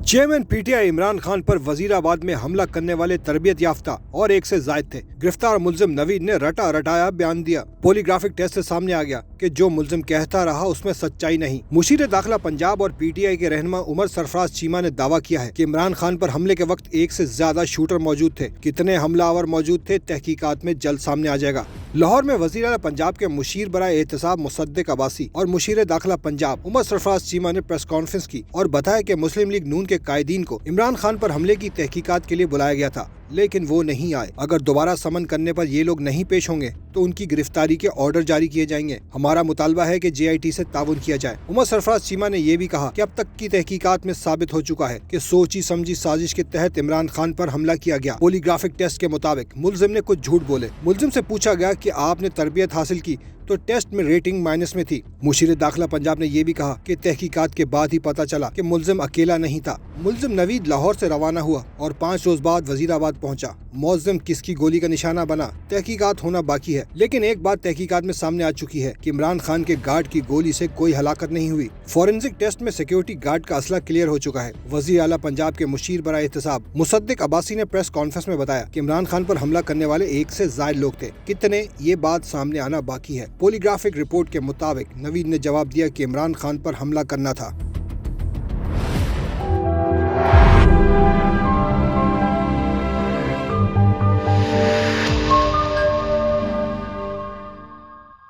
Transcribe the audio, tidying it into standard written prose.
Chairman PTI Imran Khan पर वजीराबाद में हमला करने वाले तरबियत याफ्ता और एक से जायद थे। गिरफ्तार मुलजिम नवीद ने रटा रटाया बयान दिया। पॉलीग्राफिक टेस्ट से सामने आ गया कि जो मुलजिम कहता रहा उसमें सच्चाई नहीं। मुशीर दाखिला पंजाब और पीटीआई के रहनुमा उमर सरफराज चीमा ने दावा किया है कि इमरान खान पर हमले के वक्त एक से ज्यादा शूटर मौजूद थे। कितने हमलावर मौजूद थे तहकीकात में जल्द सामने आ जाएगा। लाहौर में वजीर आला पंजाब के मुशीर बराए एहतसाब मुसद्दिक अब्बासी और मुशीर दाखिला पंजाब उमर सरफराज चीमा ने प्रेस कॉन्फ्रेंस की और बताया कि मुस्लिम लीग नून के कायदीन को इमरान खान पर हमले की तहकीकात के लिए बुलाया गया था, लेकिन वो नहीं आए। अगर दोबारा समन करने पर ये लोग नहीं पेश होंगे तो उनकी गिरफ्तारी के ऑर्डर जारी किए जाएंगे। हमारा मुतालबा है कि JIT से ताउन किया जाए। उमर सरफराज चीमा ने यह भी कहा कि अब तक की तहकीकात में साबित हो चुका है कि सोची समझी साजिश के तहत इमरान खान पर हमला किया गया। पॉलीग्राफिक टेस्ट के मुताबिक मुलजिम ने कुछ झूठ बोले। मुलजिम से पूछा गया कि आपने तरबियत हासिल की तो टेस्ट में रेटिंग माइनस में थी। मुशीर दाखिला पंजाब ने यह भी कहा कि तहकीकात के बाद ही पता चला कि मुलजिम अकेला नहीं था। मुलजिम नवीद लाहौर से रवाना हुआ और 5 रोज बाद वजीराबाद पहुंचा। मुलजिम किसकी गोली का निशाना बना, तहकीकात होना बाकी है, लेकिन एक बात तहकीकात में सामने आ चुकी है कि इमरान खान के गार्ड की गोली से कोई हलाकत नहीं हुई। फॉरेंसिक टेस्ट में सिक्योरिटी गार्ड का असला क्लियर हो चुका है। वजीर आला पंजाब के मुशीर बराए एहतसाब मुसद्दिक अब्बासी ने प्रेस कॉन्फ्रेंस में बताया कि इमरान खान पर हमला करने वाले एक से ज्यादा लोग थे। कितने, ये बात सामने आना बाकी है। पॉलीग्राफिक रिपोर्ट के मुताबिक नवीद ने जवाब दिया कि इमरान खान पर हमला करना था।